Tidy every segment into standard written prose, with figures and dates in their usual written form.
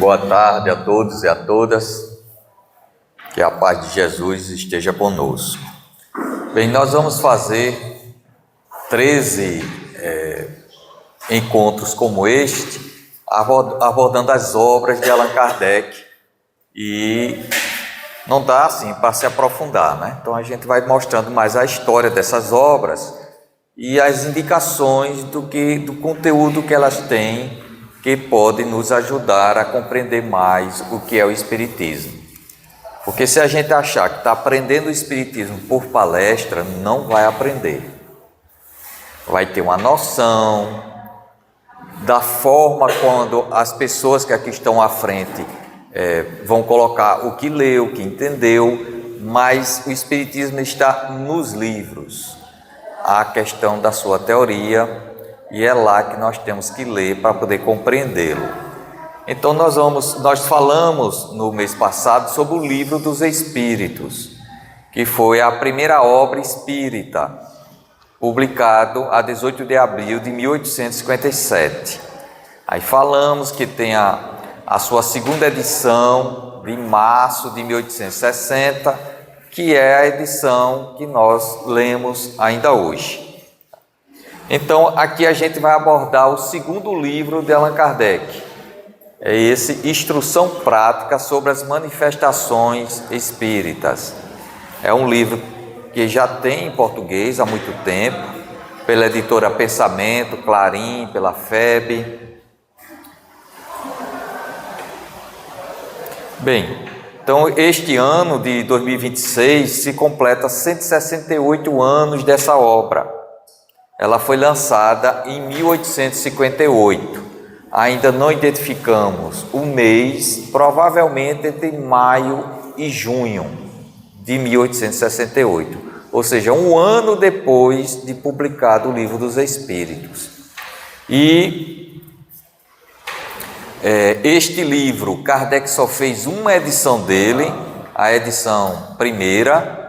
Boa tarde a todos e a todas, que a paz de Jesus esteja conosco. Bem, nós vamos fazer 13 encontros como este, abordando as obras de Allan Kardec, e não dá assim para se aprofundar, né? Então a gente vai mostrando mais a história dessas obras e as indicações do conteúdo que elas têm, que pode nos ajudar a compreender mais o que é o Espiritismo. Porque se a gente achar que está aprendendo o Espiritismo por palestra, não vai aprender. Vai ter uma noção da forma quando as pessoas que aqui estão à frente vão colocar o que leu, o que entendeu, mas o Espiritismo está nos livros. A questão da sua teoria, e é lá que nós temos que ler para poder compreendê-lo. Então nós falamos no mês passado sobre o Livro dos Espíritos, que foi a primeira obra espírita, publicado a 18 de abril de 1857. Aí falamos que tem a sua segunda edição de março de 1860, que é a edição que nós lemos ainda hoje. Então, aqui a gente vai abordar o segundo livro de Allan Kardec. É esse Instrução Prática sobre as Manifestações Espíritas. É um livro que já tem em português há muito tempo, pela editora Pensamento, Clarim, pela FEB. Bem, então este ano de 2026 se completa 168 anos dessa obra. Ela foi lançada em 1858. Ainda não identificamos o mês, provavelmente entre maio e junho de 1868, ou seja, um ano depois de publicado o Livro dos Espíritos. E este livro, Kardec só fez uma edição dele, a edição primeira,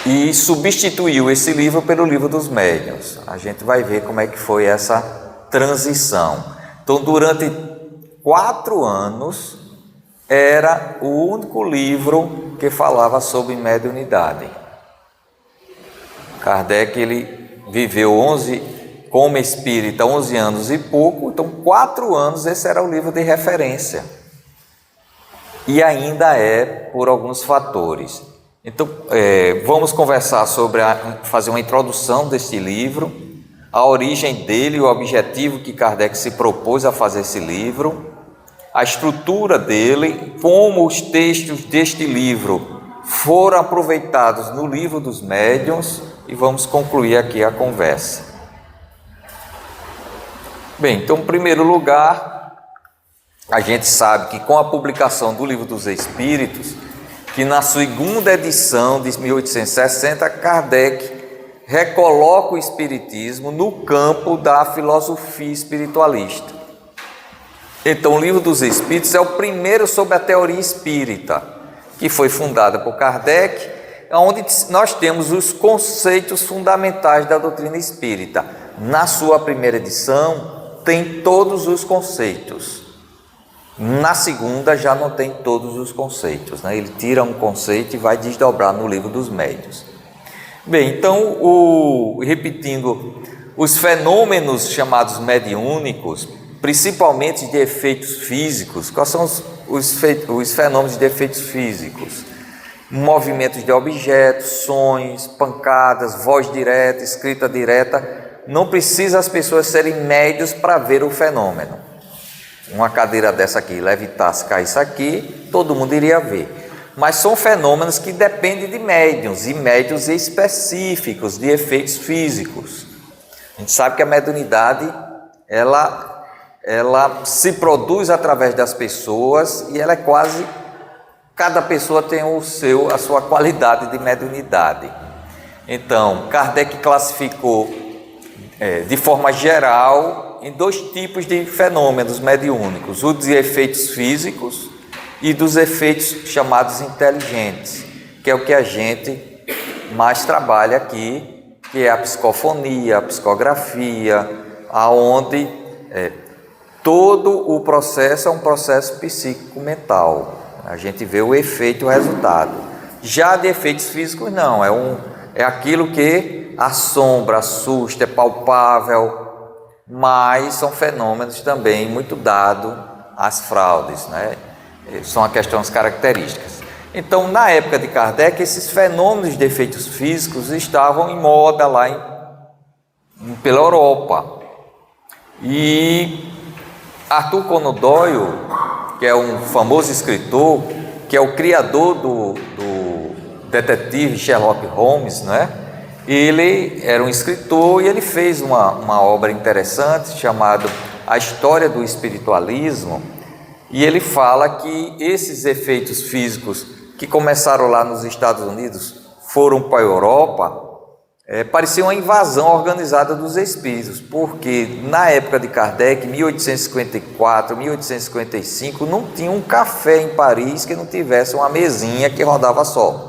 e substituiu esse livro pelo Livro dos Médiuns. A gente vai ver como é que foi essa transição. Então, durante 4 anos, era o único livro que falava sobre mediunidade. Kardec, ele viveu como espírita 11 anos e pouco, então 4 anos esse era o livro de referência. E ainda é por alguns fatores. Então, vamos conversar sobre fazer uma introdução deste livro, a origem dele e o objetivo que Kardec se propôs a fazer esse livro, a estrutura dele, como os textos deste livro foram aproveitados no Livro dos Médiuns, e vamos concluir aqui a conversa. Bem, então, em primeiro lugar, a gente sabe que com a publicação do Livro dos Espíritos, que na segunda edição de 1860, Kardec recoloca o Espiritismo no campo da filosofia espiritualista. Então, o Livro dos Espíritos é o primeiro sobre a teoria espírita, que foi fundada por Kardec, onde nós temos os conceitos fundamentais da doutrina espírita. Na sua primeira edição, tem todos os conceitos. Na segunda já não tem todos os conceitos, né? Ele tira um conceito e vai desdobrar no Livro dos Médiuns. Bem, então, repetindo, os fenômenos chamados mediúnicos, principalmente de efeitos físicos, quais são os fenômenos de efeitos físicos? Movimentos de objetos, sons, pancadas, voz direta, escrita direta. Não precisa as pessoas serem médios para ver o fenômeno. Uma cadeira dessa aqui levitasse, caísse aqui, todo mundo iria ver. Mas são fenômenos que dependem de médiuns, e médiuns específicos, de efeitos físicos. A gente sabe que a mediunidade, ela se produz através das pessoas, e ela é quase, cada pessoa tem a sua qualidade de mediunidade. Então, Kardec classificou de forma geral em 2 tipos de fenômenos mediúnicos: o de efeitos físicos e dos efeitos chamados inteligentes, que é o que a gente mais trabalha aqui, que é a psicofonia, a psicografia, aonde todo o processo é um processo psíquico-mental. A gente vê o efeito e o resultado. Já de efeitos físicos, não. É aquilo que assombra, assusta, é palpável, mas são fenômenos também muito dados às fraudes, né? São a questão das características. Então, na época de Kardec, esses fenômenos de efeitos físicos estavam em moda lá pela Europa. E Arthur Conan Doyle, que é um famoso escritor, que é o criador do detetive Sherlock Holmes, né? Ele era um escritor e ele fez uma obra interessante chamada A História do Espiritualismo, e ele fala que esses efeitos físicos que começaram lá nos Estados Unidos foram para a Europa, parecia uma invasão organizada dos espíritos, porque na época de Kardec, 1854, 1855, não tinha um café em Paris que não tivesse uma mesinha que rodava só.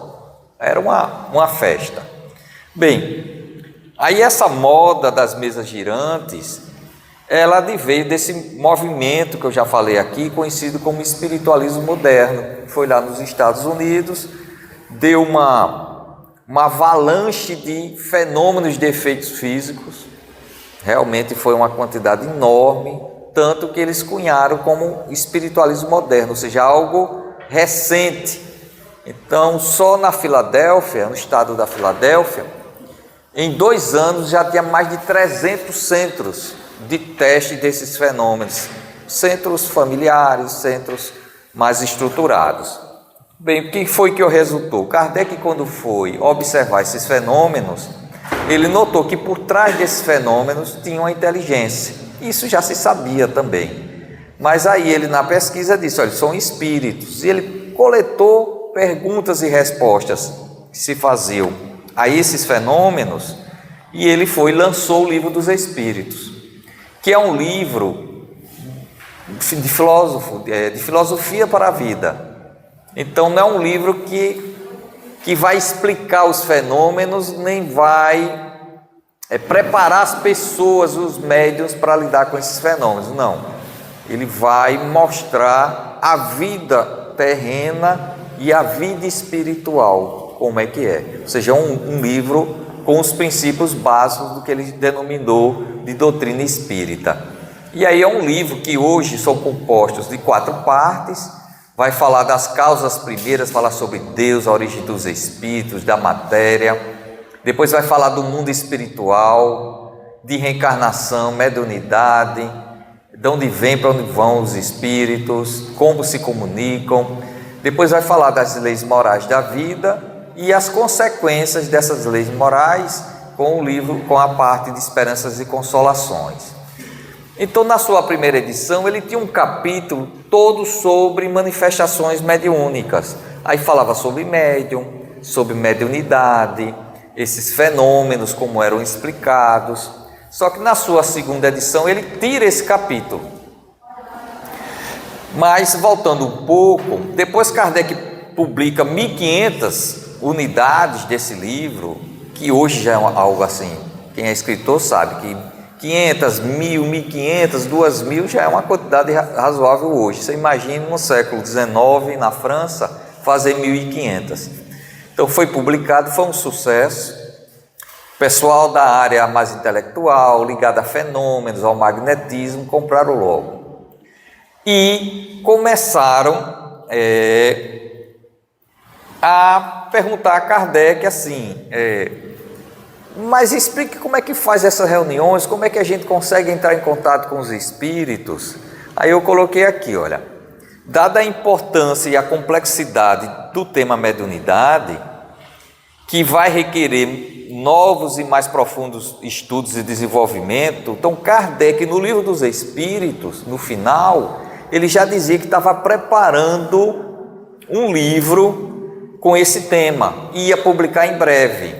Era uma festa. Bem, aí essa moda das mesas girantes, ela veio desse movimento que eu já falei aqui, conhecido como espiritualismo moderno. Foi lá nos Estados Unidos, deu uma avalanche de fenômenos de efeitos físicos, realmente foi uma quantidade enorme, tanto que eles cunharam como espiritualismo moderno, ou seja, algo recente. Então, só na Filadélfia, no estado da Filadélfia, em 2 anos já tinha mais de 300 centros de teste desses fenômenos, centros familiares, centros mais estruturados. Bem, o que foi que resultou? Kardec, quando foi observar esses fenômenos, ele notou que por trás desses fenômenos tinha uma inteligência. Isso já se sabia também. Mas aí ele, na pesquisa, disse, olha, são espíritos. E ele coletou perguntas e respostas que se faziam a esses fenômenos, e ele lançou o Livro dos Espíritos, que é um livro de filosofia para a vida. Então não é um livro que vai explicar os fenômenos, nem vai preparar as pessoas, os médiuns, para lidar com esses fenômenos, não. Ele vai mostrar a vida terrena e a vida espiritual, como é que é. Ou seja, um livro com os princípios básicos do que ele denominou de doutrina espírita. E aí é um livro que hoje são compostos de 4 partes, vai falar das causas primeiras, falar sobre Deus, a origem dos espíritos, da matéria, depois vai falar do mundo espiritual, de reencarnação, mediunidade, de onde vem, para onde vão os espíritos, como se comunicam, depois vai falar das leis morais da vida e as consequências dessas leis morais com o livro, com a parte de esperanças e consolações. Então, na sua primeira edição, ele tinha um capítulo todo sobre manifestações mediúnicas. Aí falava sobre médium, sobre mediunidade, esses fenômenos, como eram explicados. Só que na sua segunda edição, ele tira esse capítulo. Mas, voltando um pouco, depois Kardec publica 1.500 unidades desse livro, que hoje já é algo assim, quem é escritor sabe que 500, 1.000, 1.500, 2.000 já é uma quantidade razoável hoje. Você imagina no século XIX, na França, fazer 1.500. Então foi publicado, foi um sucesso. O pessoal da área mais intelectual, ligado a fenômenos, ao magnetismo, compraram logo. E começaram a perguntar a Kardec assim, mas explique como é que faz essas reuniões, como é que a gente consegue entrar em contato com os espíritos. Aí eu coloquei aqui, olha, dada a importância e a complexidade do tema mediunidade, que vai requerer novos e mais profundos estudos e desenvolvimento, então Kardec, no Livro dos Espíritos, no final, ele já dizia que estava preparando um livro com esse tema, ia publicar em breve.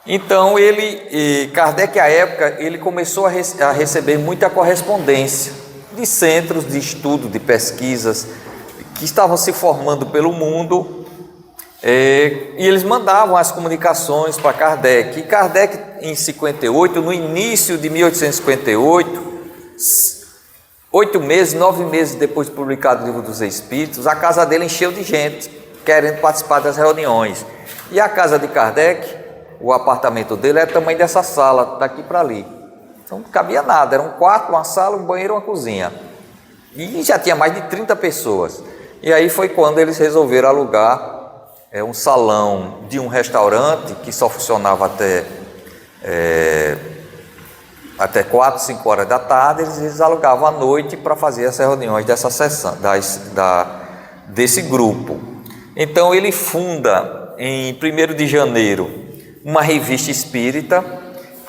Então Kardec, à época, ele começou a receber muita correspondência de centros de estudo, de pesquisas, que estavam se formando pelo mundo, e eles mandavam as comunicações para Kardec. E Kardec, em 58, no início de 1858, 8 meses, 9 meses depois de publicado o Livro dos Espíritos, a casa dele encheu de gente querendo participar das reuniões. E a casa de Kardec, o apartamento dele é do tamanho dessa sala, daqui para ali. Então não cabia nada, era um quarto, uma sala, um banheiro, uma cozinha. E já tinha mais de 30 pessoas. E aí foi quando eles resolveram alugar um salão de um restaurante que só funcionava até 4, 5 horas da tarde. Eles alugavam à noite para fazer as reuniões dessa sessão, desse grupo. Então ele funda em 1º de janeiro uma revista espírita,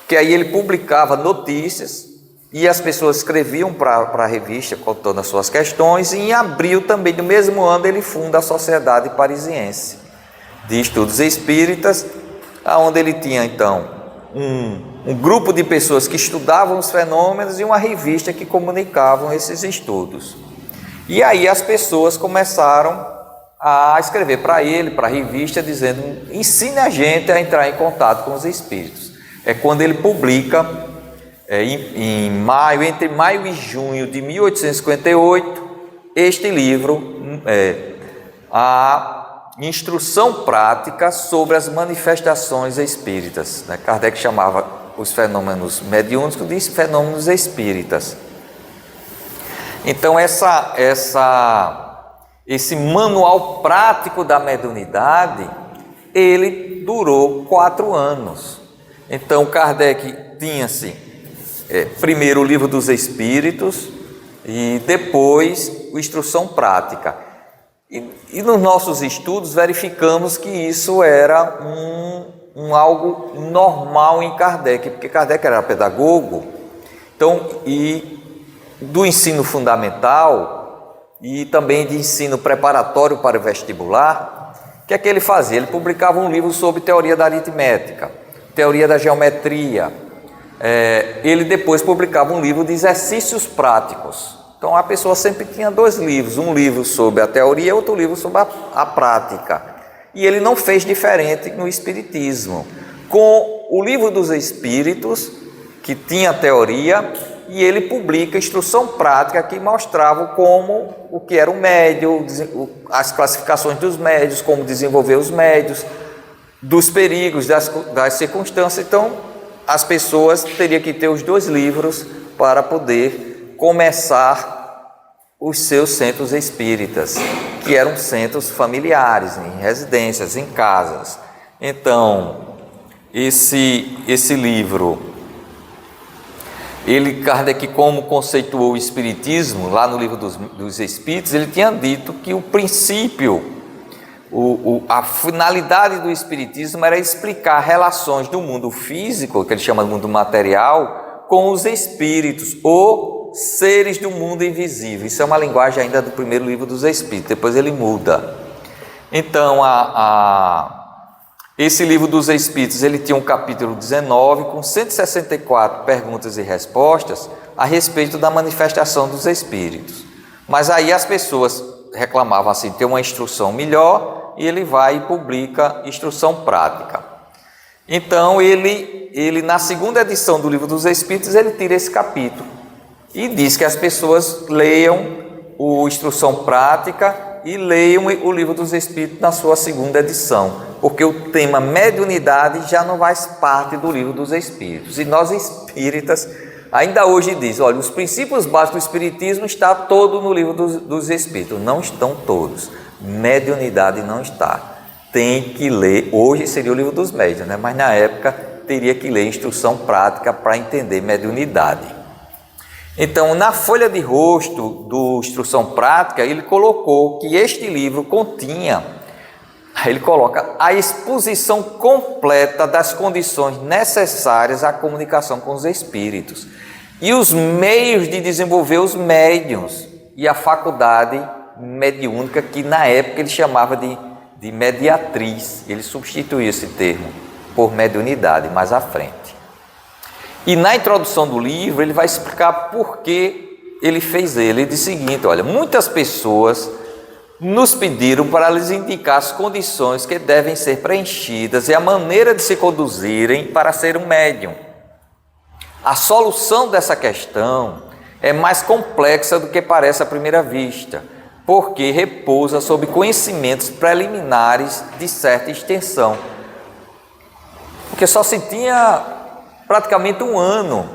que aí ele publicava notícias e as pessoas escreviam para a revista contando as suas questões. E em abril também do mesmo ano ele funda a Sociedade Parisiense de Estudos Espíritas, onde ele tinha então um grupo de pessoas que estudavam os fenômenos e uma revista que comunicavam esses estudos. E aí as pessoas começaram a escrever para ele, para a revista, dizendo: ensine a gente a entrar em contato com os espíritos. É quando ele publica, entre maio e junho de 1858, este livro, a Instrução Prática sobre as Manifestações Espíritas. Kardec chamava os fenômenos mediúnicos de fenômenos espíritas. Então esse manual prático da mediunidade, ele durou 4 anos. Então Kardec tinha-se primeiro o Livro dos Espíritos e depois a Instrução Prática. E nos nossos estudos verificamos que isso era algo normal em Kardec, porque Kardec era pedagogo, então, e do ensino fundamental e também de ensino preparatório para o vestibular. O que é que ele fazia? Ele publicava um livro sobre teoria da aritmética, teoria da geometria. Ele depois publicava um livro de exercícios práticos. Então a pessoa sempre tinha 2 livros, um livro sobre a teoria e outro livro sobre a prática. E ele não fez diferente no Espiritismo. Com o Livro dos Espíritos, que tinha teoria, e ele publica Instrução Prática, que mostrava o que era o médium, as classificações dos médios, como desenvolver os médios, dos perigos, das circunstâncias. Então as pessoas teriam que ter os 2 livros para poder começar os seus centros espíritas, que eram centros familiares, em residências, em casas. Então, esse livro, Kardec, como conceituou o Espiritismo, lá no Livro dos Espíritos, ele tinha dito que o princípio, a finalidade do Espiritismo era explicar relações do mundo físico, que ele chama de mundo material, com os espíritos, ou seres do mundo invisível. Isso é uma linguagem ainda do primeiro Livro dos Espíritos, depois ele muda. Então, esse Livro dos Espíritos, ele tinha um capítulo 19, com 164 perguntas e respostas a respeito da manifestação dos espíritos. Mas aí as pessoas reclamavam assim, ter uma instrução melhor, e ele vai e publica Instrução Prática. Então, ele na segunda edição do Livro dos Espíritos, ele tira esse capítulo e diz que as pessoas leiam o Instrução Prática e leiam o Livro dos Espíritos na sua segunda edição, porque o tema mediunidade já não faz parte do Livro dos Espíritos. E nós espíritas ainda hoje diz, olha, os princípios básicos do Espiritismo está todo no Livro dos Espíritos. Não estão todos. Mediunidade não está. Tem que ler, hoje seria o Livro dos Médiuns, né? Mas na época teria que ler Instrução Prática para entender mediunidade. Então, na folha de rosto do Instrução Prática, ele colocou que este livro continha, ele coloca a exposição completa das condições necessárias à comunicação com os espíritos e os meios de desenvolver os médiuns e a faculdade mediúnica, que na época ele chamava de mediatriz. Ele substituiu esse termo por mediunidade mais à frente. E na introdução do livro ele vai explicar por que ele fez ele. Ele diz o seguinte, olha, muitas pessoas nos pediram para lhes indicar as condições que devem ser preenchidas e a maneira de se conduzirem para ser um médium. A solução dessa questão é mais complexa do que parece à primeira vista, porque repousa sobre conhecimentos preliminares de certa extensão. Porque só se tinha praticamente um ano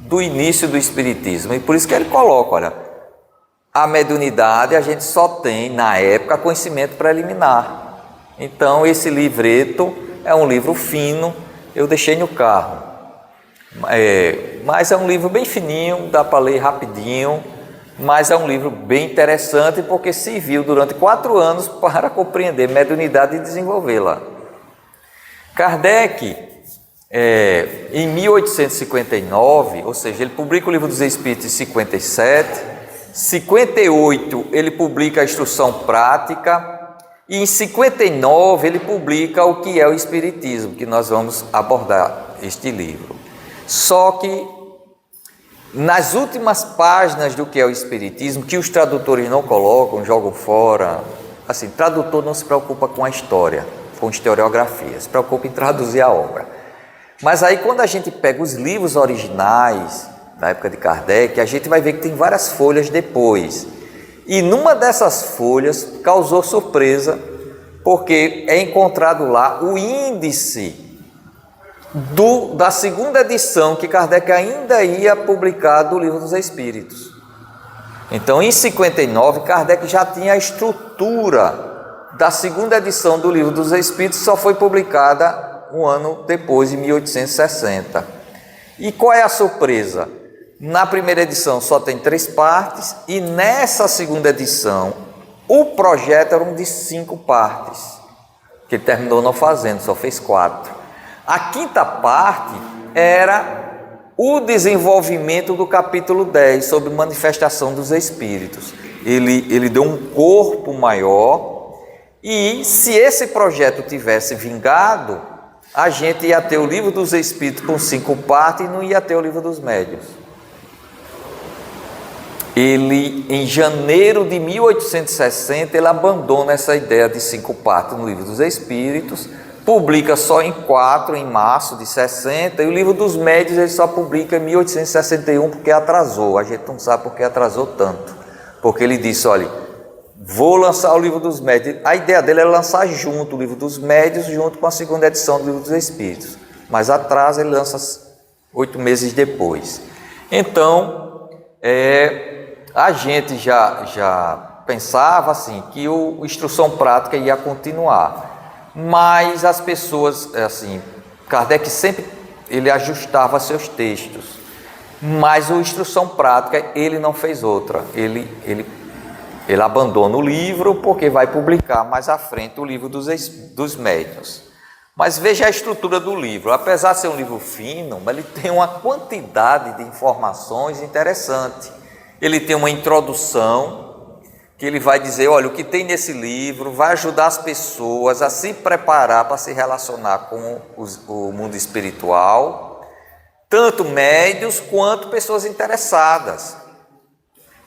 do início do Espiritismo, e por isso que ele coloca, olha, a mediunidade a gente só tem, na época, conhecimento preliminar. Então, esse livreto é um livro fino, eu deixei no carro. Mas é um livro bem fininho, dá para ler rapidinho, mas é um livro bem interessante porque serviu durante 4 anos para compreender mediunidade e desenvolvê-la. Kardec, em 1859, ou seja, ele publica o Livro dos Espíritos em 57, 58 ele publica a Instrução Prática e em 59 ele publica o que é o Espiritismo, que nós vamos abordar este livro. Só que nas últimas páginas do que é o Espiritismo, que os tradutores não colocam, jogam fora, assim, tradutor não se preocupa com a história, com historiografia, se preocupa em traduzir a obra. Mas aí quando a gente pega os livros originais da época de Kardec, a gente vai ver que tem várias folhas depois. E numa dessas folhas causou surpresa, porque é encontrado lá o índice da segunda edição que Kardec ainda ia publicar do Livro dos Espíritos. Então, em 59, Kardec já tinha a estrutura da segunda edição do Livro dos Espíritos, só foi publicada um ano depois, em 1860. E qual é a surpresa? Na primeira edição só tem 3 partes, e nessa segunda edição, o projeto era um de 5 partes, que ele terminou não fazendo, só fez 4. A 5ª parte era o desenvolvimento do capítulo 10, sobre manifestação dos espíritos. Ele deu um corpo maior, e se esse projeto tivesse vingado, a gente ia ter o Livro dos Espíritos com 5 partes e não ia ter o Livro dos Médiuns. Ele, em janeiro de 1860, ele abandona essa ideia de 5 partes no Livro dos Espíritos, publica só em 4, em março de 60, e o Livro dos Médiuns ele só publica em 1861 porque atrasou. A gente não sabe porque atrasou tanto, porque ele disse, olha, vou lançar o Livro dos Médiuns. A ideia dele era lançar junto o Livro dos Médiuns, junto com a segunda edição do Livro dos Espíritos, mas atrasa, ele lança 8 meses depois. Então, a gente já pensava assim, que o Instrução Prática ia continuar. Mas as pessoas, assim, Kardec sempre ele ajustava seus textos, mas o Instrução Prática ele não fez outra, ele abandona o livro porque vai publicar mais à frente o Livro dos Médiuns. Mas veja a estrutura do livro, apesar de ser um livro fino, mas ele tem uma quantidade de informações interessante. Ele tem uma introdução, que ele vai dizer, olha, o que tem nesse livro vai ajudar as pessoas a se preparar para se relacionar com o mundo espiritual, tanto médios quanto pessoas interessadas.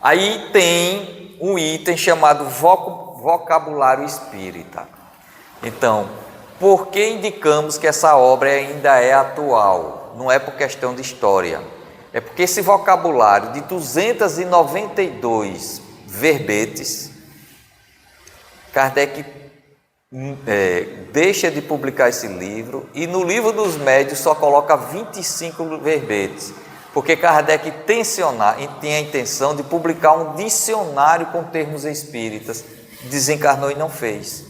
Aí tem um item chamado vocabulário espírita. Então, por que indicamos que essa obra ainda é atual? Não é por questão de história, é porque esse vocabulário de 292 verbetes, Kardec deixa de publicar esse livro, e no Livro dos Médiuns só coloca 25 verbetes, porque Kardec tinha a intenção de publicar um dicionário com termos espíritas, desencarnou e não fez.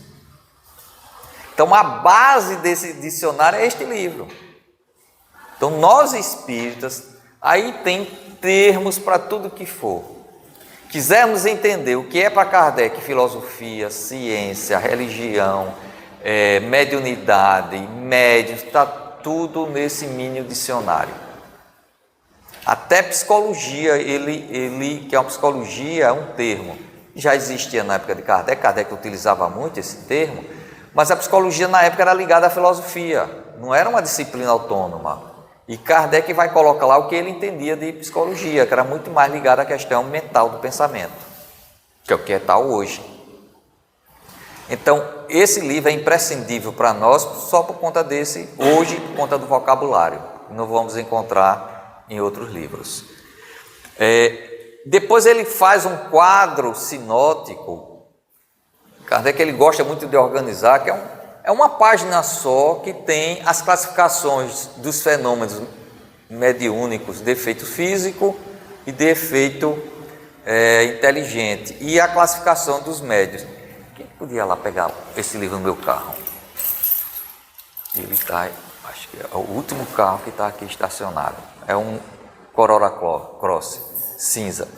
Então a base desse dicionário é este livro. Então nós espíritas, aí tem termos para tudo que for. Quisermos entender o que é para Kardec filosofia, ciência, religião, mediunidade, médiuns, está tudo nesse mini dicionário. Até psicologia, ele que é uma psicologia, é um termo, já existia na época de Kardec, Kardec utilizava muito esse termo, mas a psicologia na época era ligada à filosofia, não era uma disciplina autônoma. E Kardec vai colocar lá o que ele entendia de psicologia, que era muito mais ligado à questão mental do pensamento, que é o que é tal hoje. Então, esse livro é imprescindível para nós só por conta desse, hoje por conta do vocabulário. Não vamos encontrar em outros livros. Depois ele faz um quadro sinótico. Kardec ele gosta muito de organizar, que é uma página só que tem as classificações dos fenômenos mediúnicos de efeito físico e de efeito inteligente, e a classificação dos médios. Quem podia lá pegar esse livro no meu carro? Ele está, acho que é o último carro que está aqui estacionado. É um Corolla Cross, cinza,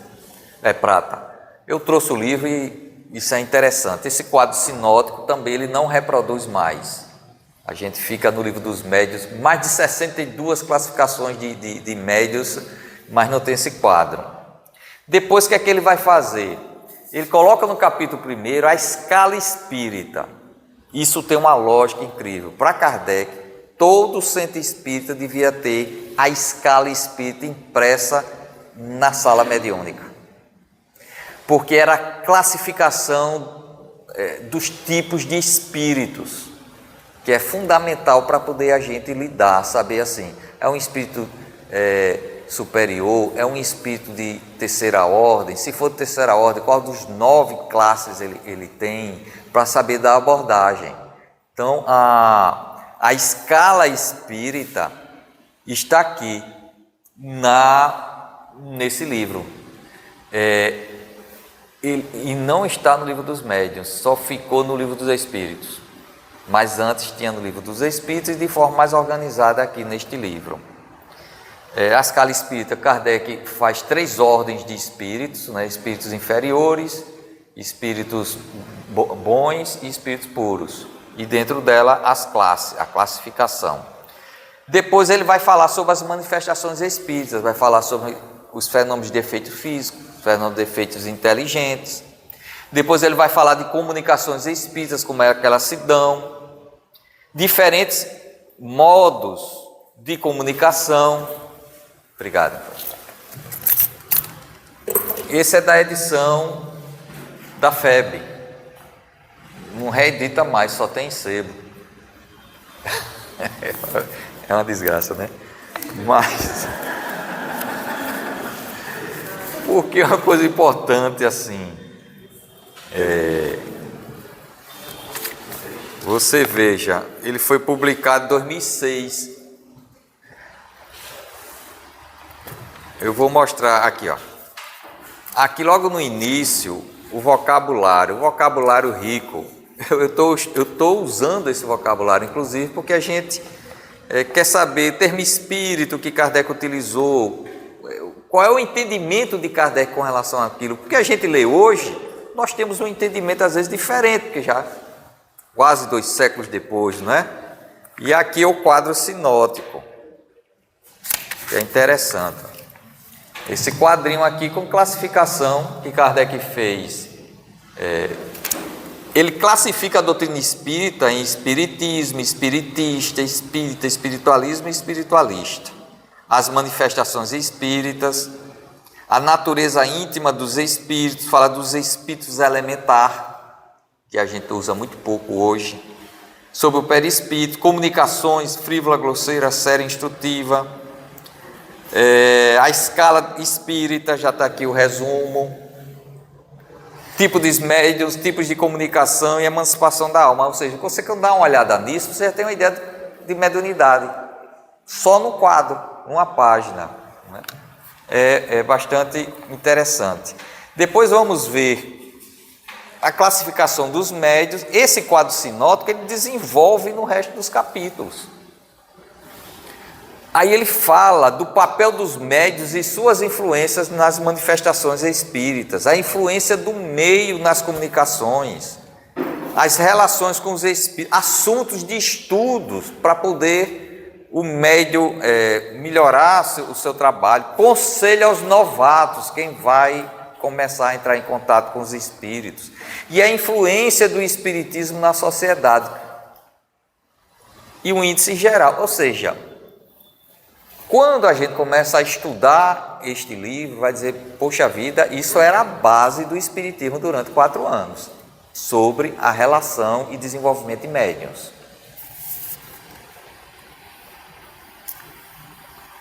prata. Eu trouxe o livro e isso é interessante. Esse quadro sinótico também ele não reproduz mais. A gente fica no livro dos médios, mais de 62 classificações de médios, mas não tem esse quadro. Depois, o que é que ele vai fazer? Ele coloca no capítulo 1 a escala espírita. Isso tem uma lógica incrível. Para Kardec, todo centro espírita devia ter a escala espírita impressa na sala mediúnica. Porque era a classificação dos tipos de espíritos, que é fundamental para poder a gente lidar, saber assim, é um espírito superior, é um espírito de terceira ordem, se for de terceira ordem, qual dos 9 classes ele tem, para saber da abordagem. Então, a escala espírita está aqui nesse livro, e não está no livro dos médiuns, só ficou no livro dos espíritos, mas antes tinha no livro dos espíritos e de forma mais organizada aqui neste livro. A escala espírita, Kardec faz 3 ordens de espíritos, né? Espíritos inferiores, espíritos bons e espíritos puros, e dentro dela a classificação. Depois ele vai falar sobre as manifestações espíritas, vai falar sobre os fenômenos de efeito físico, fenômenos de efeitos inteligentes. Depois ele vai falar de comunicações espíritas, como é que elas se dão, diferentes modos de comunicação. Obrigado. Esse é da edição da FEB. Não reedita mais, só tem sebo. É uma desgraça, né? Mas porque é uma coisa importante assim. Você veja, ele foi publicado em 2006. Eu vou mostrar aqui, ó. Aqui logo no início, o vocabulário rico. Eu estou usando esse vocabulário, inclusive, porque a gente quer saber o termo espírito que Kardec utilizou, qual é o entendimento de Kardec com relação àquilo. Porque a gente lê hoje, nós temos um entendimento às vezes diferente, porque já quase 2 séculos depois, não é? E aqui é o quadro sinótico, que é interessante. Esse quadrinho aqui com classificação que Kardec fez, ele classifica a doutrina espírita em espiritismo, espiritista, espírita, espiritualismo e espiritualista. As manifestações espíritas, a natureza íntima dos espíritos, fala dos espíritos elementar, que a gente usa muito pouco hoje, sobre o perispírito, comunicações, frívola, grosseira, séria, instrutiva. A escala espírita, já está aqui o resumo, tipo dos médiuns, tipos de comunicação e emancipação da alma. Ou seja, você quando dá uma olhada nisso, você já tem uma ideia de mediunidade, só no quadro, numa página, né? É bastante interessante. Depois vamos ver a classificação dos médiuns. Esse quadro sinótico ele desenvolve no resto dos capítulos. Aí ele fala do papel dos médiuns e suas influências nas manifestações espíritas, a influência do meio nas comunicações, as relações com os espíritos, assuntos de estudos para poder o médium melhorar o seu trabalho, conselho aos novatos, quem vai começar a entrar em contato com os espíritos, e a influência do espiritismo na sociedade, e o índice geral, ou seja, quando a gente começa a estudar este livro, vai dizer, poxa vida, isso era a base do espiritismo durante 4 anos, sobre a relação e desenvolvimento de médiuns.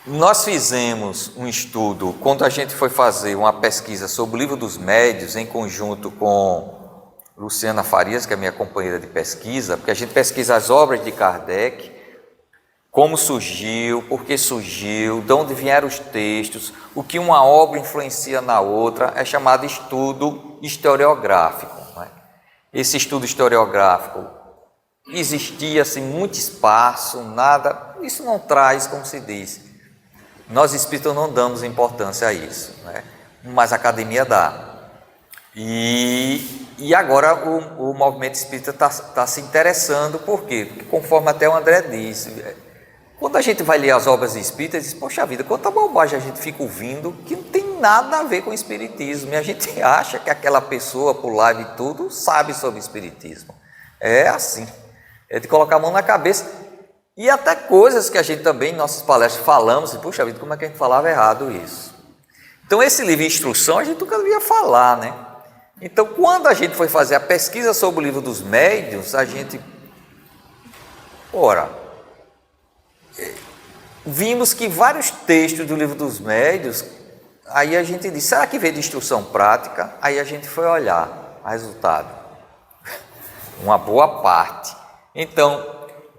Nós fizemos um estudo, quando a gente foi fazer uma pesquisa sobre o Livro dos Médiuns, em conjunto com Luciana Farias, que é minha companheira de pesquisa, porque a gente pesquisa as obras de Kardec, como surgiu, por que surgiu, de onde vieram os textos, o que uma obra influencia na outra, é chamado estudo historiográfico. Né? Esse estudo historiográfico existia assim, muito espaço, nada, isso não traz, como se diz, nós espíritas não damos importância a isso, né? Mas a academia dá. E agora o movimento espírita está se interessando, por quê? Porque, conforme até o André disse, quando a gente vai ler as obras espíritas, diz, poxa vida, quanta bobagem a gente fica ouvindo que não tem nada a ver com o espiritismo, e a gente acha que aquela pessoa, por live e tudo, sabe sobre o espiritismo. É assim, é de colocar a mão na cabeça. E até coisas que a gente também, em nossas palestras, falamos, e, puxa vida, como é que a gente falava errado isso? Então, esse livro de instrução, a gente nunca devia falar, né? Então, quando a gente foi fazer a pesquisa sobre o Livro dos Médiuns, a gente, vimos que vários textos do Livro dos Médiuns, aí a gente disse, será que veio de instrução prática? Aí a gente foi olhar o resultado. Uma boa parte. Então,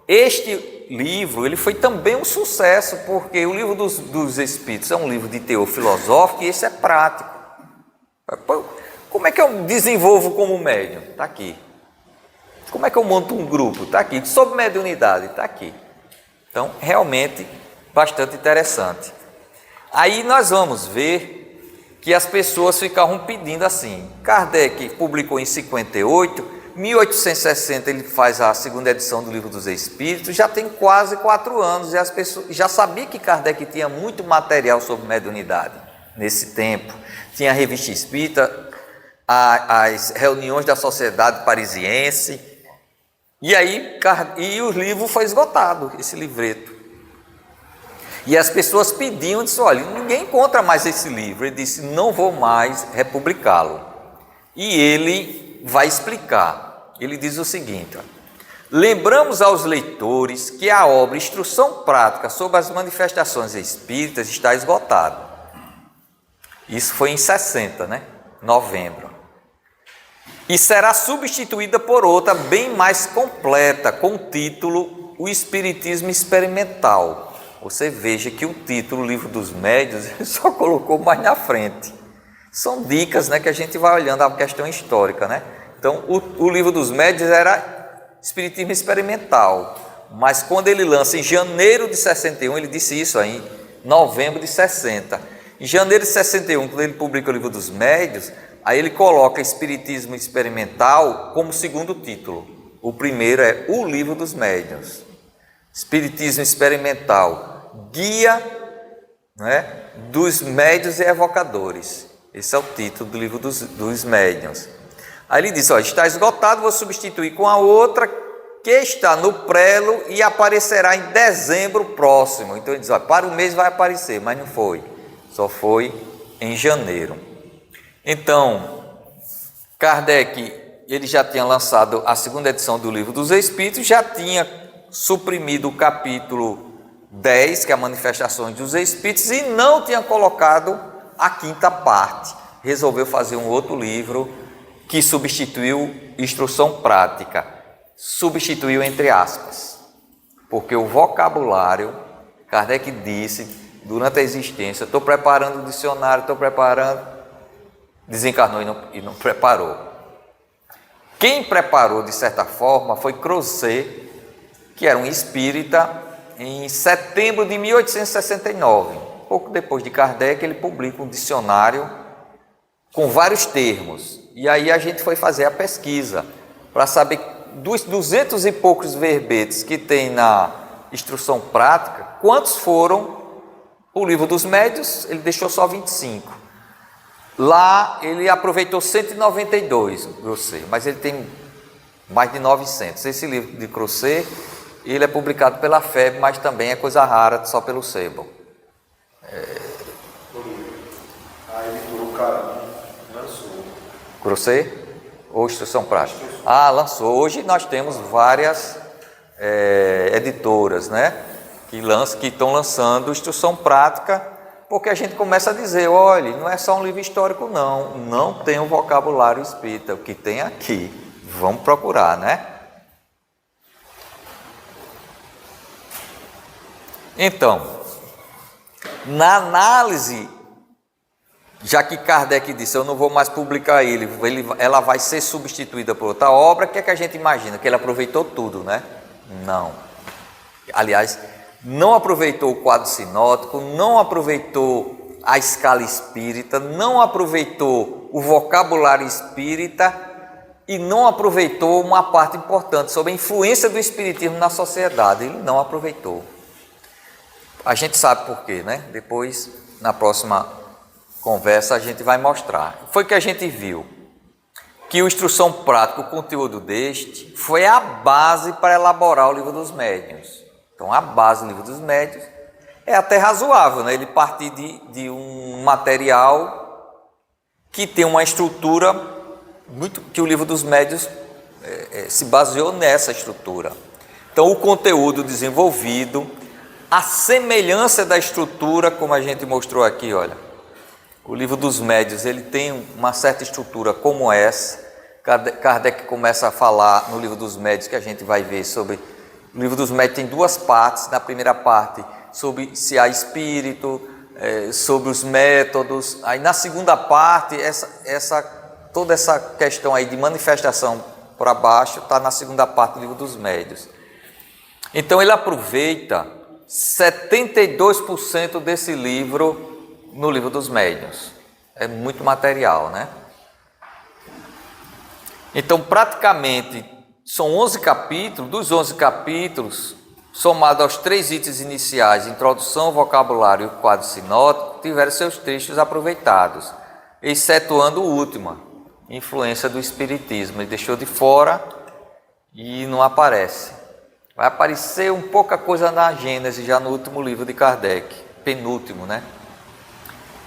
este livro, ele foi também um sucesso, porque o Livro dos Espíritos é um livro de teor filosófico e esse é prático. Como é que eu desenvolvo como médium? Está aqui. Como é que eu monto um grupo? Está aqui. Sobre mediunidade? Está aqui. Então, realmente, bastante interessante. Aí nós vamos ver que as pessoas ficavam pedindo assim. Kardec publicou em 58, 1860 ele faz a segunda edição do Livro dos Espíritos, já tem quase 4 anos, e as pessoas já sabiam que Kardec tinha muito material sobre mediunidade nesse tempo. Tinha a Revista Espírita, as reuniões da Sociedade Parisiense, e aí o livro foi esgotado, esse livreto. E as pessoas pediam, disse, olha, ninguém encontra mais esse livro. Ele disse, não vou mais republicá-lo. E ele vai explicar. Ele diz o seguinte, lembramos aos leitores que a obra Instrução Prática sobre as Manifestações Espíritas está esgotada. Isso foi em 60, né? Novembro. E será substituída por outra bem mais completa, com o título O Espiritismo Experimental. Você veja que o título, o Livro dos Médiuns, ele só colocou mais na frente. São dicas, né, que a gente vai olhando a questão histórica, né? Então, o Livro dos Médiuns era Espiritismo Experimental, mas quando ele lança em janeiro de 61, ele disse isso aí, em novembro de 60. Em janeiro de 61, quando ele publica o Livro dos Médiuns, aí ele coloca Espiritismo Experimental como segundo título. O primeiro é o Livro dos Médiuns. Espiritismo Experimental, Guia, né, dos Médiuns e Evocadores. Esse é o título do Livro dos Médiuns. Aí ele disse, está esgotado, vou substituir com a outra que está no prelo e aparecerá em dezembro próximo. Então ele diz, para o mês vai aparecer, mas não foi, só foi em janeiro. Então, Kardec, ele já tinha lançado a segunda edição do Livro dos Espíritos, já tinha suprimido o capítulo 10, que é a Manifestações dos Espíritos, e não tinha colocado a quinta parte. Resolveu fazer um outro livro que substituiu Instrução Prática. Substituiu entre aspas, porque o vocabulário, Kardec disse durante a existência, estou preparando o dicionário, estou preparando, desencarnou e não preparou. Quem preparou de certa forma foi Crozet, que era um espírita, em setembro de 1869. Pouco depois de Kardec, ele publica um dicionário com vários termos. E aí a gente foi fazer a pesquisa para saber dos 200 e poucos verbetes que tem na Instrução Prática, quantos foram o Livro dos Médiuns. Ele deixou só 25. Lá ele aproveitou 192, Crozet, mas ele tem mais de 900. Esse livro de Crozet, ele é publicado pela FEB, mas também é coisa rara, só pelo sebo. A editora Caramba lançou. Crozet ou Instrução Prática? Lançou. Hoje nós temos várias editoras, né? que estão lançando instrução prática, porque a gente começa a dizer, olha, não é só um livro histórico não tem um vocabulário espírita, o que tem aqui, vamos procurar, né? Então, na análise, já que Kardec disse, eu não vou mais publicar ela vai ser substituída por outra obra, o que é que a gente imagina? Que ele aproveitou tudo, né? Não. Aliás, não aproveitou o quadro sinótico, não aproveitou a escala espírita, não aproveitou o vocabulário espírita e não aproveitou uma parte importante sobre a influência do espiritismo na sociedade. Ele não aproveitou. A gente sabe por quê, né? Depois, na próxima conversa, a gente vai mostrar. Foi que a gente viu que o Instrução Prática, o conteúdo deste, foi a base para elaborar o Livro dos Médiuns. Então, a base do Livro dos Médiuns é até razoável, né? Ele partir de um material que tem uma estrutura muito, que o Livro dos Médiuns se baseou nessa estrutura. Então, o conteúdo desenvolvido, a semelhança da estrutura, como a gente mostrou aqui, olha, o Livro dos Médiuns, ele tem uma certa estrutura como essa. Kardec começa a falar no Livro dos Médiuns, que a gente vai ver sobre... O Livro dos Médiuns tem duas partes. Na primeira parte, sobre se há espírito, sobre os métodos. Aí na segunda parte, toda essa questão aí de manifestação para baixo, está na segunda parte do Livro dos Médiuns. Então ele aproveita 72% desse livro no Livro dos Médiuns. É muito material, né? Então, praticamente, são 11 capítulos. Dos 11 capítulos, somado aos 3 itens iniciais, introdução, vocabulário e o quadro sinótico, tiveram seus trechos aproveitados, excetuando o último, influência do espiritismo. Ele deixou de fora e não aparece. Vai aparecer um pouca coisa na Gênese, já no último livro de Kardec, penúltimo, né?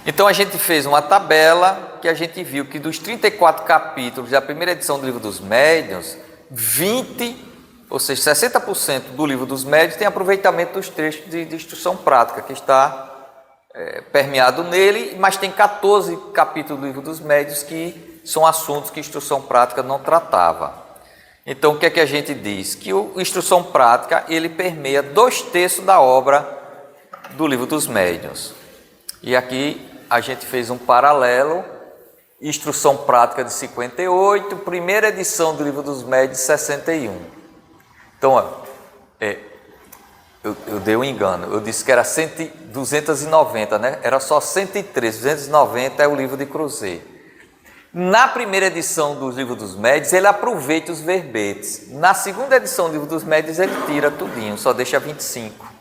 Então a gente fez uma tabela que a gente viu que dos 34 capítulos da primeira edição do Livro dos Médiuns, 20, ou seja, 60% do Livro dos Médiuns tem aproveitamento dos trechos de instrução prática, que está permeado nele, mas tem 14 capítulos do Livro dos Médiuns que são assuntos que a instrução prática não tratava. Então o que é que a gente diz? Que o instrução prática, ele permeia 2/3 da obra do Livro dos Médiuns. E aqui a gente fez um paralelo, instrução prática de 58, primeira edição do Livro dos Médiuns, 61. Então, eu dei um engano, eu disse que era 290, né? Era só 103, 290 é o livro de Creuset. Na primeira edição do Livro dos Médiuns, ele aproveita os verbetes. Na segunda edição do Livro dos Médiuns, ele tira tudinho, só deixa 25.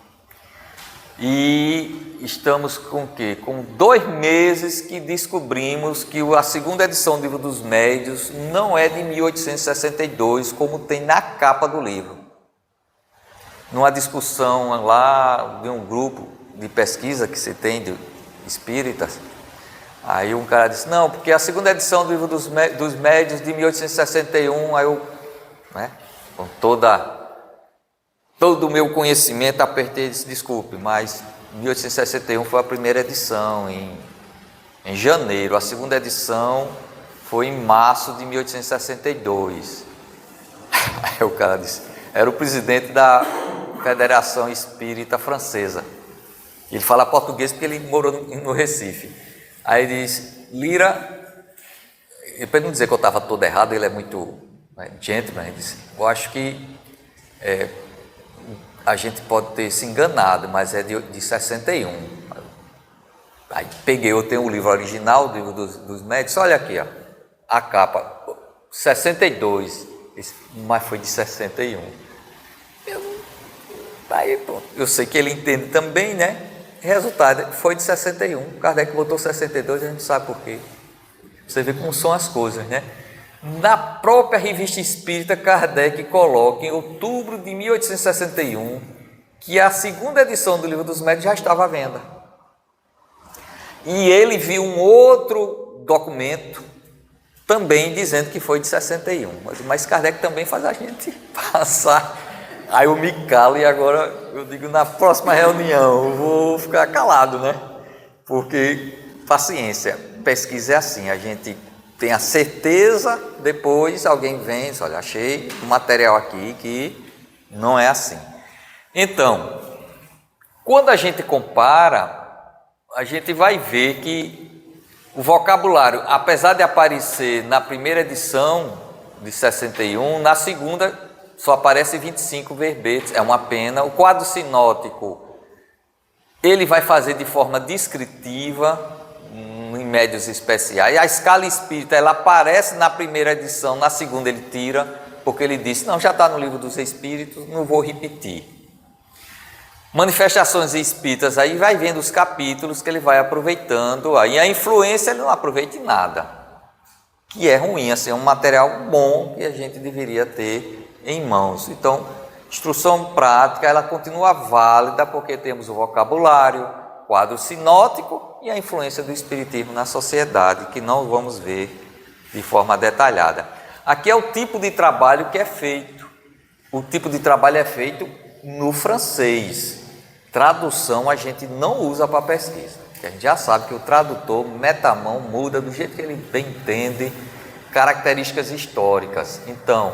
E estamos com o quê? Com 2 meses que descobrimos que a segunda edição do Livro dos Médiuns não é de 1862, como tem na capa do livro. Numa discussão lá de um grupo de pesquisa que se tem de espíritas, aí um cara disse, não, porque a segunda edição do Livro dos Médiuns de 1861, aí eu, né, com todo o meu conhecimento, apertei e disse, desculpe, mas 1861 foi a primeira edição, em janeiro. A segunda edição foi em março de 1862. Aí o cara disse, era o presidente da Federação Espírita Francesa. Ele fala português porque ele morou no Recife. Aí ele disse, Lira, para não dizer que eu estava todo errado, ele é muito gentleman, ele disse, eu acho que a gente pode ter se enganado, mas é de 61. Aí peguei, eu tenho o livro original do Livro dos Médiuns, olha aqui, ó, a capa, 62, mas foi de 61. Aí, pronto, eu sei que ele entende também, né? Resultado, foi de 61. Kardec botou 62, a gente sabe por quê. Você vê como são as coisas, né? Na própria Revista Espírita, Kardec coloca em outubro de 1861 que a segunda edição do Livro dos Médiuns já estava à venda. E ele viu um outro documento também dizendo que foi de 61. Mas Kardec também faz a gente passar Aí eu me calo e agora eu digo na próxima reunião eu vou ficar calado, né? Porque, paciência, pesquisa é assim, a gente tem a certeza, depois alguém vem e diz, olha, achei um material aqui que não é assim. Então, quando a gente compara, a gente vai ver que o vocabulário, apesar de aparecer na primeira edição de 61, na segunda só aparece 25 verbetes, é uma pena. O quadro sinótico, ele vai fazer de forma descritiva, em médios especiais. A escala espírita, ela aparece na primeira edição, na segunda ele tira, porque ele disse, não, já está no livro dos Espíritos, não vou repetir. Manifestações espíritas, aí vai vendo os capítulos que ele vai aproveitando, aí a influência ele não aproveita em nada, que é ruim, assim, é um material bom que a gente deveria ter em mãos. Então, instrução prática, ela continua válida porque temos o vocabulário, quadro sinótico e a influência do espiritismo na sociedade, que não vamos ver de forma detalhada. Aqui é o tipo de trabalho que é feito. O tipo de trabalho é feito no francês. Tradução a gente não usa para pesquisa, porque a gente já sabe que o tradutor mete a mão, muda do jeito que ele bem entende, características históricas. Então,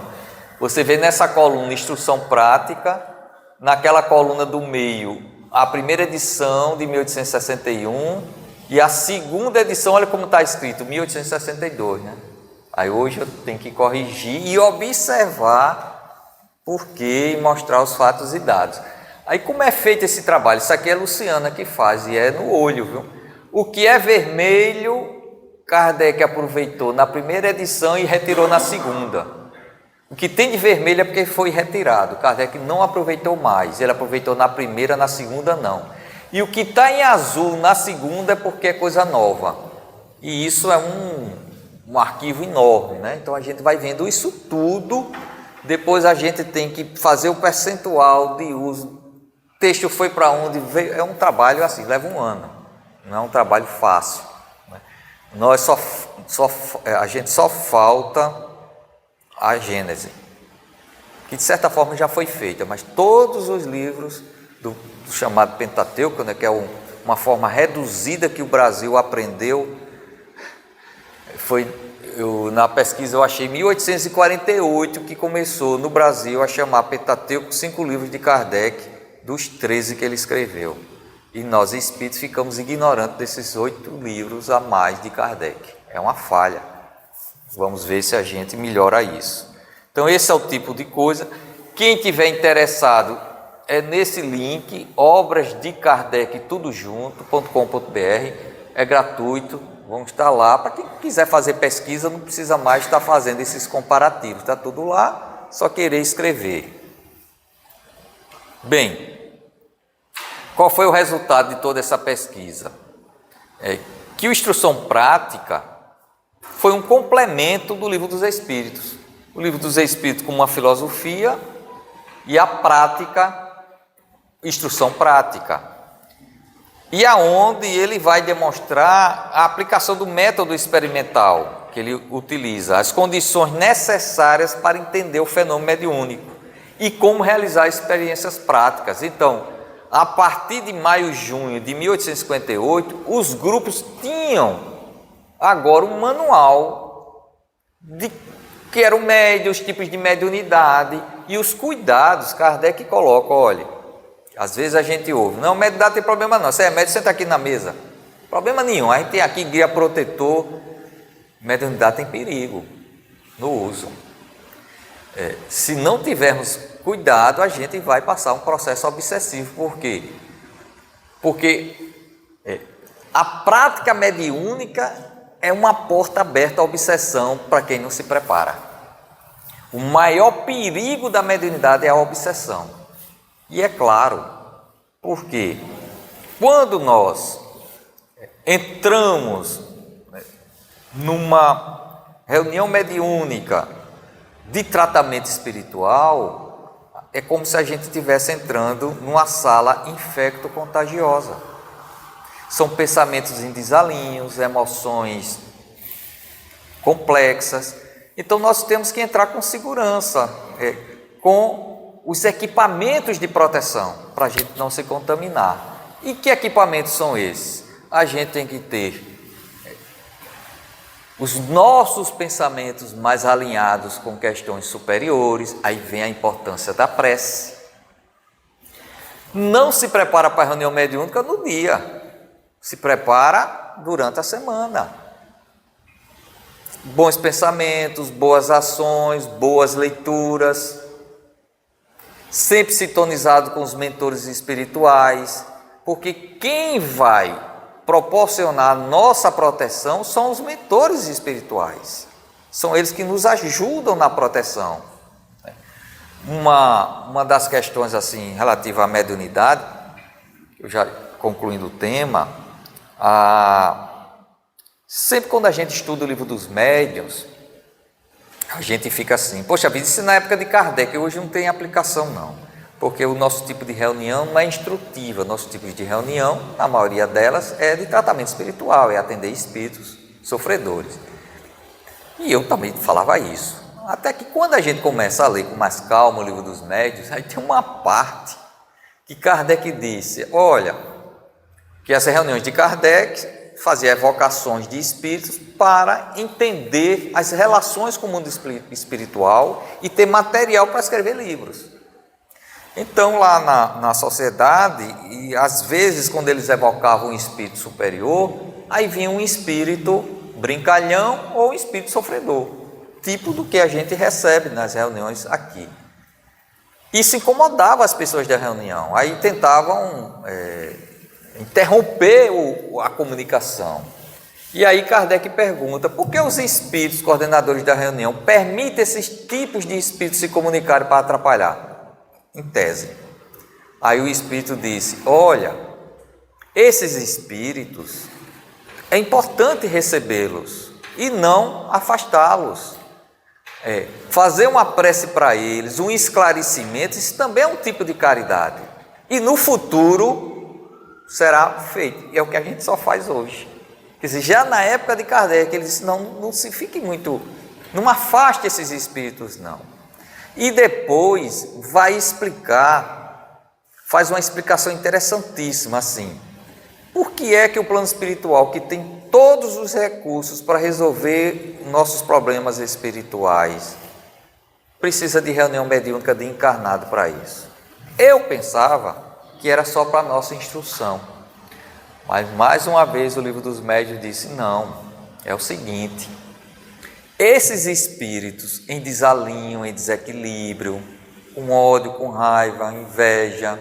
você vê nessa coluna instrução prática, naquela coluna do meio, a primeira edição de 1861 e a segunda edição, olha como está escrito, 1862, né? Aí hoje eu tenho que corrigir e observar por quê e mostrar os fatos e dados. Aí como é feito esse trabalho? Isso aqui é a Luciana que faz e é no olho, viu? O que é vermelho, Kardec aproveitou na primeira edição e retirou na segunda. O que tem de vermelho é porque foi retirado. Kardec não aproveitou mais. Ele aproveitou na primeira, na segunda não. E o que está em azul na segunda é porque é coisa nova. E isso é um arquivo enorme, né? Então a gente vai vendo isso tudo. Depois a gente tem que fazer o percentual de uso. O texto foi para onde veio. É um trabalho assim, leva um ano. Não é um trabalho fácil, né? A gente só falta a Gênese, que de certa forma já foi feita, mas todos os livros do chamado Pentateuco, né, que é uma forma reduzida que o Brasil aprendeu, na pesquisa eu achei 1848 que começou no Brasil a chamar Pentateuco 5 livros de Kardec, dos 13 que ele escreveu. E nós espíritos ficamos ignorantes desses 8 livros a mais de Kardec. É uma falha. Vamos ver se a gente melhora isso. Então esse é o tipo de coisa. Quem tiver interessado é nesse link, obras de Kardec tudo junto.com.br, é gratuito, vamos estar lá. Para quem quiser fazer pesquisa, não precisa mais estar fazendo esses comparativos, está tudo lá, só querer escrever. Bem, qual foi o resultado de toda essa pesquisa? Que a instrução prática foi um complemento do Livro dos Espíritos. O Livro dos Espíritos como uma filosofia e a prática, instrução prática. E aonde ele vai demonstrar a aplicação do método experimental que ele utiliza, as condições necessárias para entender o fenômeno mediúnico e como realizar experiências práticas. Então, a partir de maio e junho de 1858, os grupos tinham agora um manual de que era o médio, os tipos de mediunidade e os cuidados. Kardec coloca, olha, às vezes a gente ouve, não, mediunidade tem problema não, você é médio, senta aqui na mesa. Problema nenhum, a gente tem aqui guia protetor, mediunidade tem perigo no uso. Se não tivermos cuidado, a gente vai passar um processo obsessivo. Por quê? Porque a prática mediúnica é uma porta aberta à obsessão para quem não se prepara. O maior perigo da mediunidade é a obsessão. E é claro, porque quando nós entramos numa reunião mediúnica de tratamento espiritual, é como se a gente estivesse entrando numa sala infecto-contagiosa. São pensamentos em desalinhos, emoções complexas. Então nós temos que entrar com segurança, com os equipamentos de proteção para a gente não se contaminar. E que equipamentos são esses? A gente tem que ter os nossos pensamentos mais alinhados com questões superiores. Aí vem a importância da prece. Não se prepara para a reunião mediúnica no dia, se prepara durante a semana. Bons pensamentos, boas ações, boas leituras, sempre sintonizado com os mentores espirituais, porque quem vai proporcionar nossa proteção são os mentores espirituais, são eles que nos ajudam na proteção. Uma das questões assim relativa à mediunidade, eu já concluindo o tema, sempre quando a gente estuda o livro dos médiuns, a gente fica assim, poxa vida, isso na época de Kardec, hoje não tem aplicação não, porque o nosso tipo de reunião não é instrutiva, nosso tipo de reunião, a maioria delas é de tratamento espiritual, é atender espíritos sofredores. E eu também falava isso, até que quando a gente começa a ler com mais calma o livro dos médiuns, aí tem uma parte que Kardec disse, olha, que essas reuniões de Kardec fazia evocações de espíritos para entender as relações com o mundo espiritual e ter material para escrever livros. Então, lá na sociedade, e às vezes quando eles evocavam um espírito superior, aí vinha um espírito brincalhão ou um espírito sofredor, tipo do que a gente recebe nas reuniões aqui. Isso incomodava as pessoas da reunião, aí tentavam interromper a comunicação. E aí Kardec pergunta, por que os espíritos coordenadores da reunião permitem esses tipos de espíritos se comunicarem para atrapalhar? Em tese. Aí o espírito disse, olha, esses espíritos, é importante recebê-los e não afastá-los. Fazer uma prece para eles, um esclarecimento, isso também é um tipo de caridade. E no futuro será feito. E é o que a gente só faz hoje. Quer dizer, já na época de Kardec, ele disse, não se fique muito, não afaste esses espíritos, não. E depois vai explicar, faz uma explicação interessantíssima assim. Por que é que o plano espiritual, que tem todos os recursos para resolver nossos problemas espirituais, precisa de reunião mediúnica de encarnado para isso? Eu pensava que era só para nossa instrução. Mas mais uma vez o livro dos médiuns disse, não, é o seguinte, esses espíritos em desalinho, em desequilíbrio, com ódio, com raiva, inveja,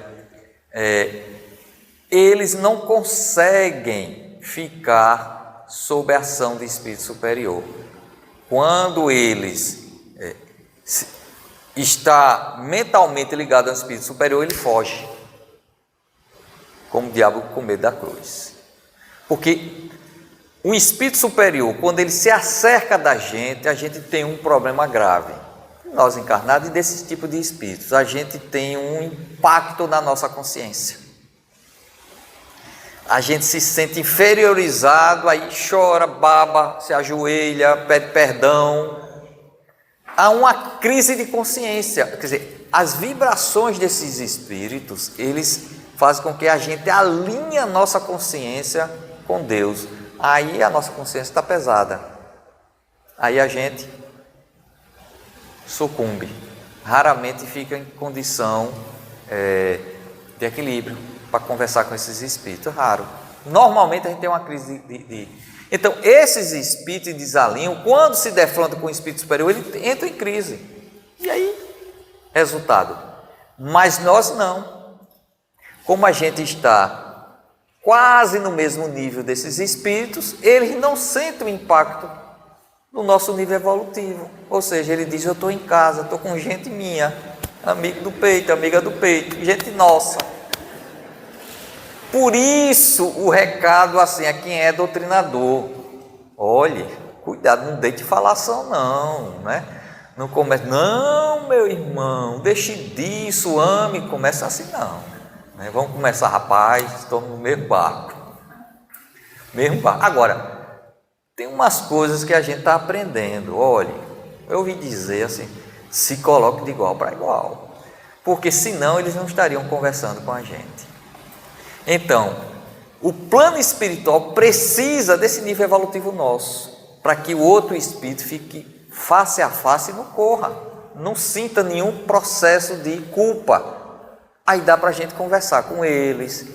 eles não conseguem ficar sob a ação de espírito superior. Quando eles está mentalmente ligado ao espírito superior, ele foge, como o diabo com medo da cruz. Porque o espírito superior, quando ele se acerca da gente, a gente tem um problema grave. Nós encarnados, e desse tipo de espíritos, a gente tem um impacto na nossa consciência. A gente se sente inferiorizado, aí chora, baba, se ajoelha, pede perdão. Há uma crise de consciência. Quer dizer, as vibrações desses espíritos, eles fazem com que a gente alinhe a nossa consciência com Deus. Aí a nossa consciência está pesada. Aí a gente sucumbe. Raramente fica em condição de equilíbrio para conversar com esses espíritos. Raro. Normalmente a gente tem uma crise Então, esses espíritos em desalinho, quando se defrontam com o espírito superior, ele entra em crise. E aí, resultado. Mas nós não. Como a gente está quase no mesmo nível desses espíritos, eles não sentem o impacto no nosso nível evolutivo. Ou seja, ele diz, eu estou em casa, estou com gente minha, amigo do peito, amiga do peito, gente nossa. Por isso o recado assim a quem é doutrinador, olhe, cuidado, não deite falação não, né? Não comece, não meu irmão, deixe disso, ame, começa assim não. Vamos começar, rapaz, estamos no mesmo barco. Agora, tem umas coisas que a gente está aprendendo. Olha, eu ouvi dizer assim, se coloque de igual para igual. porque senão eles não estariam conversando com a gente. Então, o plano espiritual precisa desse nível evolutivo nosso, para que o outro espírito fique face a face e não corra, não sinta nenhum processo de culpa. Aí dá para a gente conversar com eles,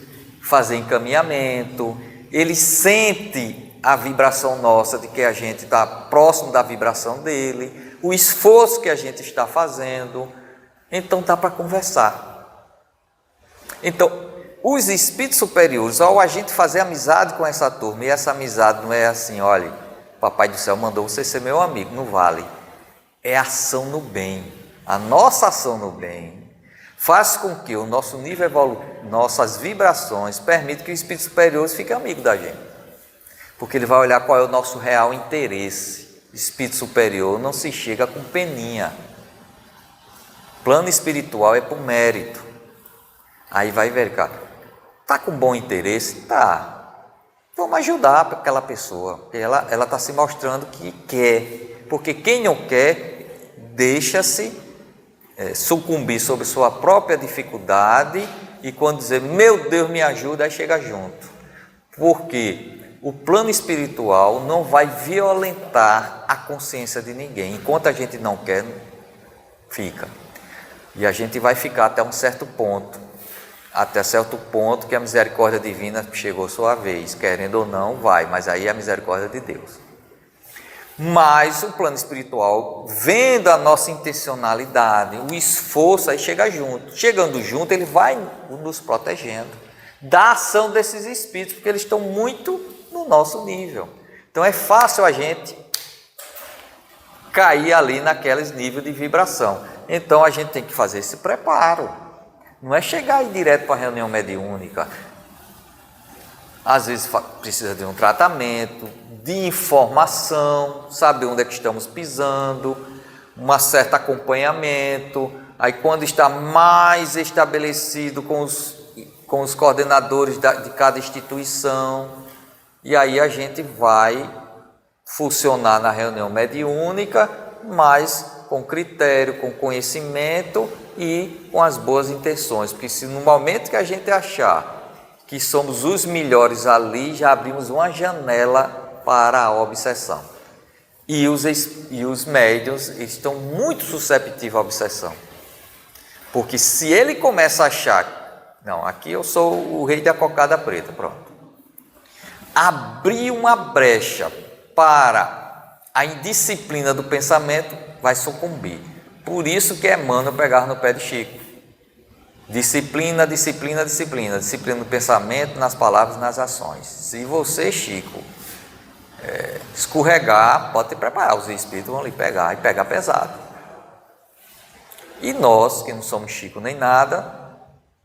fazer encaminhamento, ele sente a vibração nossa de que a gente está próximo da vibração dele, o esforço que a gente está fazendo, então dá para conversar. Então, os espíritos superiores, ao a gente fazer amizade com essa turma, e essa amizade não é assim, olha, Papai do Céu mandou você ser meu amigo, não vale. É ação no bem. A nossa ação no bem faz com que o nosso nível nossas vibrações permitam que os espíritos superiores fiquem amigos da gente. Porque ele vai olhar qual é o nosso real interesse. Espírito superior não se chega com peninha. Plano espiritual é por mérito. Aí vai verificar. Está com bom interesse? Tá. Vamos ajudar aquela pessoa. Porque ela está se mostrando que quer. Porque quem não quer, deixa-se sucumbir sobre sua própria dificuldade e quando dizer, meu Deus me ajuda, aí chega junto. Porque o plano espiritual não vai violentar a consciência de ninguém. Enquanto a gente não quer, fica. E a gente vai ficar até um certo ponto. Até certo ponto que a misericórdia divina chegou sua vez. Querendo ou não, vai. Mas aí é a misericórdia de Deus. Mas o plano espiritual, vendo a nossa intencionalidade, o esforço, aí chega junto. Chegando junto, ele vai nos protegendo da ação desses espíritos, porque eles estão muito no nosso nível. Então é fácil a gente cair ali naqueles níveis de vibração. Então a gente tem que fazer esse preparo. Não é chegar aí direto para a reunião mediúnica. Às vezes precisa de um tratamento, de informação, saber onde é que estamos pisando, um certo acompanhamento. Aí quando está mais estabelecido com os coordenadores de cada instituição, e aí a gente vai funcionar na reunião mediúnica, mas com critério, com conhecimento e com as boas intenções, porque se no momento que a gente achar que somos os melhores ali, já abrimos uma janela para a obsessão. E os médiuns estão muito susceptíveis à obsessão. Porque se ele começa a achar, não, aqui eu sou o rei da cocada preta, pronto. Abrir uma brecha para a indisciplina do pensamento, vai sucumbir. Por isso que Emmanuel pegava no pé de Chico. Disciplina, disciplina, disciplina. Disciplina no pensamento, nas palavras e nas ações. Se você, Chico, escorregar, pode te preparar, os espíritos vão lhe pegar e pegar pesado. E nós, que não somos Chico nem nada,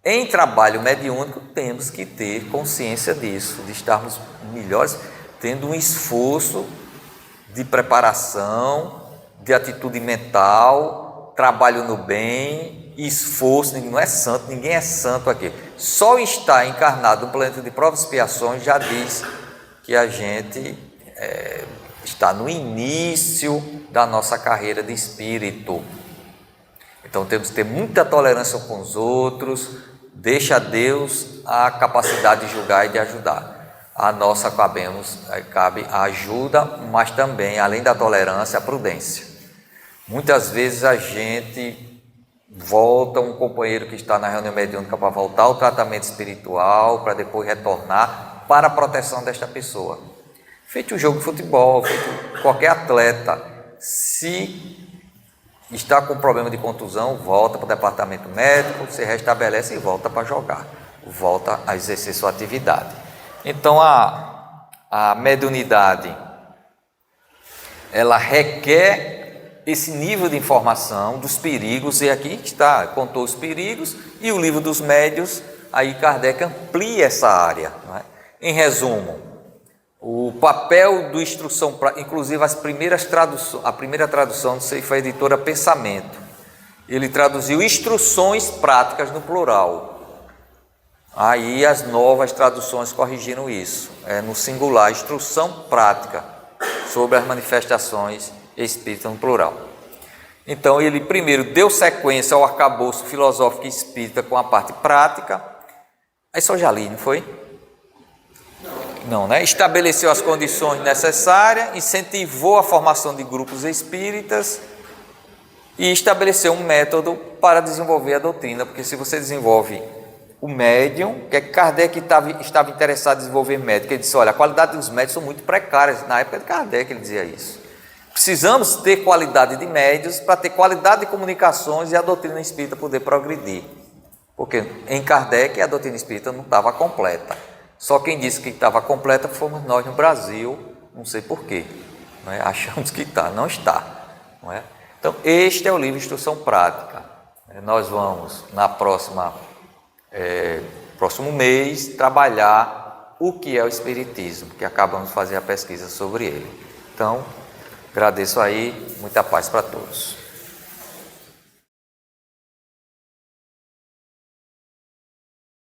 em trabalho mediúnico, temos que ter consciência disso, de estarmos melhores, tendo um esforço de preparação, de atitude mental, trabalho no bem, esforço. Não é santo, ninguém é santo aqui. Só estar encarnado no planeta de provas e expiações já diz que a gente está no início da nossa carreira de espírito. Então temos que ter muita tolerância com os outros, deixa a Deus a capacidade de julgar e de ajudar. A nossa cabe a ajuda, mas também, além da tolerância, a prudência. Muitas vezes a gente volta um companheiro que está na reunião mediúnica para voltar ao tratamento espiritual, para depois retornar para a proteção desta pessoa. Feito um jogo de futebol, feito qualquer atleta, se está com problema de contusão, volta para o departamento médico, se restabelece e volta para jogar, volta a exercer sua atividade. Então a mediunidade, ela requer esse nível de informação dos perigos, e aqui está, contou os perigos, e o livro dos médiuns, aí Kardec amplia essa área, não é? Em resumo, o papel do instrução, inclusive a primeira tradução, não sei, foi a editora Pensamento. Ele traduziu instruções práticas no plural. Aí as novas traduções corrigiram isso. No singular, instrução prática sobre as manifestações espíritas no plural. Então ele primeiro deu sequência ao arcabouço filosófico espírita com a parte prática. Aí só já li, não foi? Não, né? Estabeleceu as condições necessárias, incentivou a formação de grupos espíritas e estabeleceu um método para desenvolver a doutrina, porque se você desenvolve o médium, que Kardec estava interessado em desenvolver médium, ele disse, olha, a qualidade dos médios são muito precárias, na época de Kardec ele dizia isso. Precisamos ter qualidade de médios para ter qualidade de comunicações e a doutrina espírita poder progredir, porque em Kardec a doutrina espírita não estava completa. Só quem disse que estava completa fomos nós no Brasil, não sei porquê, não é? Achamos que está, não está. Não é? Então, este é o livro Instrução Prática. Nós vamos, próximo mês, trabalhar o que é o Espiritismo, que acabamos de fazer a pesquisa sobre ele. Então, agradeço aí, muita paz para todos.